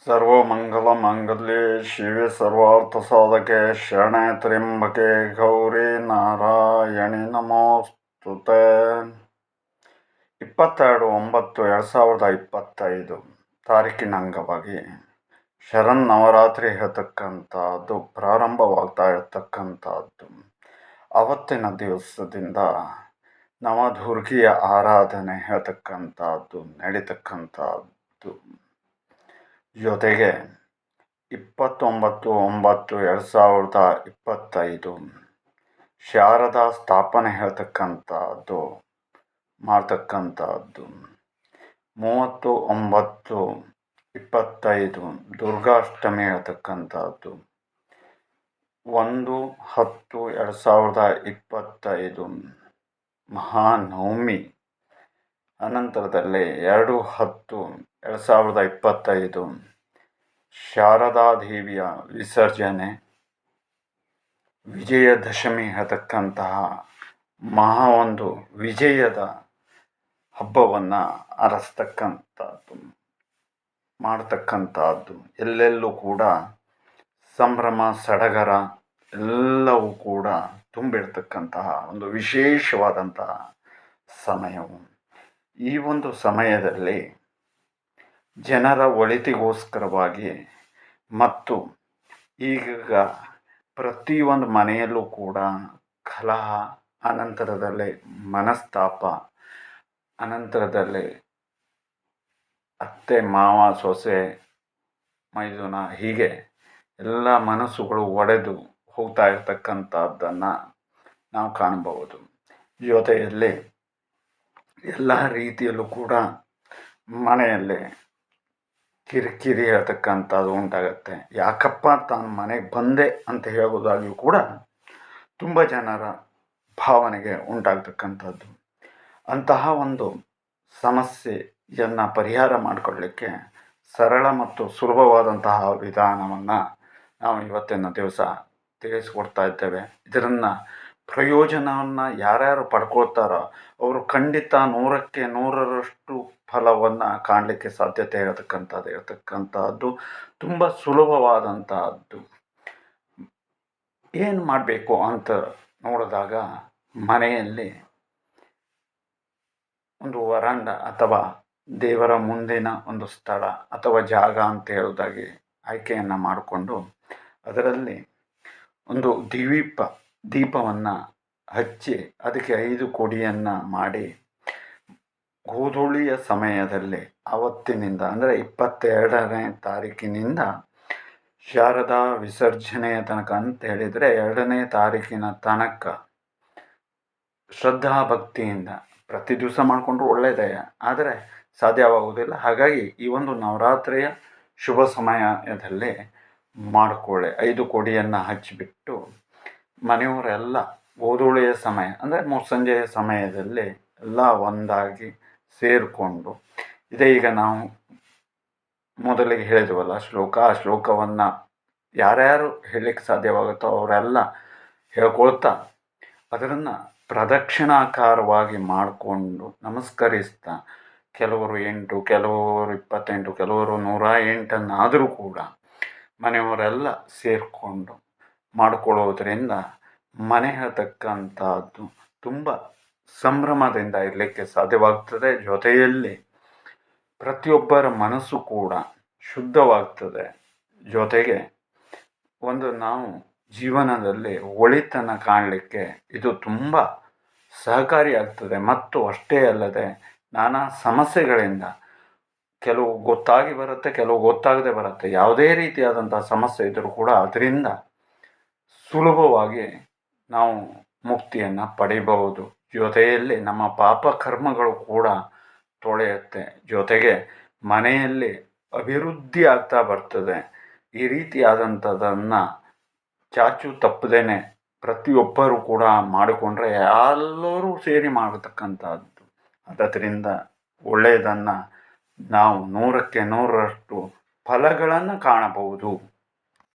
ಸರ್ವಮಂಗಲಮಾಂಗಲ್ಯೆ ಶಿವೆ ಸರ್ವಾರ್ಥಸಾಧಕೆ ಶರಣೆ ತ್ರ್ಯಂಬಕೆ ಗೌರಿ ನಾರಾಯಣಿ ನಮೋಸ್ತುತೆ. 22/9/2025 ತಾರೀಕಿನ ಅಂಗವಾಗಿ ಶರನ್ನವರಾತ್ರಿ ಹೇಳ್ತಕ್ಕಂಥದ್ದು ಪ್ರಾರಂಭವಾಗ್ತಾ ಇರತಕ್ಕಂಥದ್ದು. ಅವತ್ತಿನ ದಿವಸದಿಂದ ನವದುರ್ಗಿಯ ಆರಾಧನೆ ಹೇಳ್ತಕ್ಕಂಥದ್ದು ನಡೀತಕ್ಕಂಥದ್ದು. ಜೊತೆಗೆ 29/9/2025 ಶಾರದಾ ಸ್ಥಾಪನೆ ಹೇಳ್ತಕ್ಕಂಥದ್ದು ಮಾಡ್ತಕ್ಕಂಥದ್ದು. 30/9/25 ದುರ್ಗಾಷ್ಟಮಿ ಹೇಳ್ತಕ್ಕಂಥದ್ದು. 1/10/2025 ಮಹಾನವಮಿ. ಅನಂತರದಲ್ಲಿ 2/10/2025 ಶಾರದಾದೇವಿಯ ವಿಸರ್ಜನೆ. ವಿಜಯದಶಮಿ ಹೇಳ್ತಕ್ಕಂತಹ ಒಂದು ವಿಜಯದ ಹಬ್ಬವನ್ನು ಆರಿಸ್ತಕ್ಕಂಥದ್ದು ಮಾಡ್ತಕ್ಕಂಥದ್ದು. ಎಲ್ಲೆಲ್ಲೂ ಕೂಡ ಸಂಭ್ರಮ ಸಡಗರ ಎಲ್ಲವೂ ಕೂಡ ತುಂಬಿರ್ತಕ್ಕಂತಹ ಒಂದು ವಿಶೇಷವಾದಂತಹ ಸಮಯವು. ಈ ಒಂದು ಸಮಯದಲ್ಲಿ ಜನರ ಒಳಿತಿಗೋಸ್ಕರವಾಗಿ ಮತ್ತು ಈಗ ಪ್ರತಿಯೊಂದು ಮನೆಯಲ್ಲೂ ಕೂಡ ಕಲಹ, ಅನಂತರದಲ್ಲಿ ಮನಸ್ತಾಪ, ಅನಂತರದಲ್ಲಿ ಅತ್ತೆ ಮಾವ ಸೊಸೆ ಮೈದುನ, ಹೀಗೆ ಎಲ್ಲ ಮನಸ್ಸುಗಳು ಒಡೆದು ಹೋಗ್ತಾ ಇರ್ತಕ್ಕಂಥದ್ದನ್ನು ನಾವು ಕಾಣಬಹುದು. ಜೊತೆಯಲ್ಲಿ ಎಲ್ಲ ರೀತಿಯಲ್ಲೂ ಕೂಡ ಮನೆಯಲ್ಲಿ ಕಿರಿಕಿರಿ ಹೇಳ್ತಕ್ಕಂಥದ್ದು ಉಂಟಾಗತ್ತೆ. ಯಾಕಪ್ಪ ತಾನು ಮನೆಗೆ ಬಂದೆ ಅಂತ ಹೇಳೋದಾಗಿಯೂ ಕೂಡ ತುಂಬ ಜನರ ಭಾವನೆಗೆ ಉಂಟಾಗ್ತಕ್ಕಂಥದ್ದು. ಅಂತಹ ಒಂದು ಸಮಸ್ಯೆಯನ್ನು ಪರಿಹಾರ ಮಾಡಿಕೊಳ್ಳಲಿಕ್ಕೆ ಸರಳ ಮತ್ತು ಸುಲಭವಾದಂತಹ ವಿಧಾನವನ್ನು ನಾವು ಇವತ್ತಿನ ದಿವಸ ತಿಳಿಸ್ಕೊಡ್ತಾ ಇದ್ದೇವೆ. ಇದನ್ನು ಪ್ರಯೋಜನವನ್ನು ಯಾರ್ಯಾರು ಪಡ್ಕೊಳ್ತಾರೋ ಅವರು ಖಂಡಿತ 100ಕ್ಕೆ 100ರಷ್ಟು ಫಲವನ್ನು ಕಾಣಲಿಕ್ಕೆ ಸಾಧ್ಯತೆ ಇರತಕ್ಕಂಥದ್ದು ತುಂಬ ಸುಲಭವಾದಂತಹದ್ದು. ಏನು ಮಾಡಬೇಕು ಅಂತ ನೋಡಿದಾಗ ಮನೆಯಲ್ಲಿ ಒಂದು ವರಾಂಡ ಅಥವಾ ದೇವರ ಮುಂದಿನ ಒಂದು ಸ್ಥಳ ಅಥವಾ ಜಾಗ ಅಂತ ಹೇಳೋದಾಗಿ ಆಯ್ಕೆಯನ್ನು ಮಾಡಿಕೊಂಡು ಅದರಲ್ಲಿ ಒಂದು ದೀಪವನ್ನು ಹಚ್ಚಿ ಅದಕ್ಕೆ 5 ಕೊಡಿಯನ್ನು ಮಾಡಿ ಗೋಧೂಳಿಯ ಸಮಯದಲ್ಲಿ ಆವತ್ತಿನಿಂದ ಅಂದರೆ 22ನೇ ತಾರೀಕಿನಿಂದ ಶಾರದಾ ವಿಸರ್ಜನೆಯ ತನಕ ಅಂತ ಹೇಳಿದರೆ 2ನೇ ತಾರೀಕಿನ ತನಕ ಶ್ರದ್ಧಾ ಭಕ್ತಿಯಿಂದ ಪ್ರತಿ ದಿವಸ ಮಾಡಿಕೊಂಡ್ರು ಒಳ್ಳೆಯದೇ, ಆದರೆ ಸಾಧ್ಯವಾಗುವುದಿಲ್ಲ. ಹಾಗಾಗಿ ಈ ಒಂದು ನವರಾತ್ರಿಯ ಶುಭ ಸಮಯದಲ್ಲಿ ಮಾಡಿಕೊಳ್ಳಿ. 5 ಕೊಡಿಯನ್ನು ಹಚ್ಚಿಬಿಟ್ಟು ಮನೆಯವರೆಲ್ಲ ಗೋಧೂಳಿಯ ಸಮಯ ಅಂದರೆ ಮುಸ್ಸಂಜೆಯ ಸಮಯದಲ್ಲಿ ಎಲ್ಲ ಒಂದಾಗಿ ಸೇರಿಕೊಂಡು ಇದೇ ಈಗ ನಾವು ಮೊದಲಿಗೆ ಹೇಳಿದ್ವಲ್ಲ ಶ್ಲೋಕ, ಆ ಶ್ಲೋಕವನ್ನು ಯಾರ್ಯಾರು ಹೇಳಲಿಕ್ಕೆ ಸಾಧ್ಯವಾಗುತ್ತೋ ಅವರೆಲ್ಲ ಹೇಳ್ಕೊಳ್ತಾ ಅದನ್ನು ಪ್ರದಕ್ಷಿಣಾಕಾರವಾಗಿ ಮಾಡಿಕೊಂಡು ನಮಸ್ಕರಿಸ್ತಾ ಕೆಲವರು 8, ಕೆಲವರು 28, ಕೆಲವರು 108 ಕೂಡ ಮನೆಯವರೆಲ್ಲ ಸೇರಿಕೊಂಡು ಮಾಡಿಕೊಳ್ಳೋದ್ರಿಂದ ಮನೆ ಹೇಳ್ತಕ್ಕಂಥದ್ದು ತುಂಬ ಸಂಭ್ರಮದಿಂದ ಇರಲಿಕ್ಕೆ ಸಾಧ್ಯವಾಗ್ತದೆ. ಜೊತೆಯಲ್ಲಿ ಪ್ರತಿಯೊಬ್ಬರ ಮನಸ್ಸು ಕೂಡ ಶುದ್ಧವಾಗ್ತದೆ. ಜೊತೆಗೆ ಒಂದು ನಾವು ಜೀವನದಲ್ಲಿ ಒಳಿತನ ಕಾಣಲಿಕ್ಕೆ ಇದು ತುಂಬ ಸಹಕಾರಿಯಾಗ್ತದೆ. ಮತ್ತು ಅಷ್ಟೇ ಅಲ್ಲದೆ ನಾನಾ ಸಮಸ್ಯೆಗಳಿಂದ ಕೆಲವು ಗೊತ್ತಾಗಿ ಬರುತ್ತೆ, ಕೆಲವು ಗೊತ್ತಾಗದೆ ಬರುತ್ತೆ. ಯಾವುದೇ ರೀತಿಯಾದಂಥ ಸಮಸ್ಯೆ ಇದ್ದರೂ ಕೂಡ ಅದರಿಂದ ಸುಲಭವಾಗಿ ನಾವು ಮುಕ್ತಿಯನ್ನು ಪಡೆಯಬಹುದು. ಜೊತೆಯಲ್ಲಿ ನಮ್ಮ ಪಾಪ ಕರ್ಮಗಳು ಕೂಡ ತೊಳೆಯುತ್ತೆ. ಜೊತೆಗೆ ಮನೆಯಲ್ಲಿ ಅಭಿವೃದ್ಧಿ ಆಗ್ತಾ ಬರ್ತದೆ. ಈ ರೀತಿಯಾದಂಥದ್ದನ್ನು ಚಾಚು ತಪ್ಪದೇನೆ ಪ್ರತಿಯೊಬ್ಬರೂ ಕೂಡ ಮಾಡಿಕೊಂಡ್ರೆ ಎಲ್ಲರೂ ಸೇರಿ ಮಾಡತಕ್ಕಂಥದ್ದು. ಅದರಿಂದ ಒಳ್ಳೆಯದನ್ನು ನಾವು 100ಕ್ಕೆ 100ರಷ್ಟು ಫಲಗಳನ್ನು ಕಾಣಬಹುದು.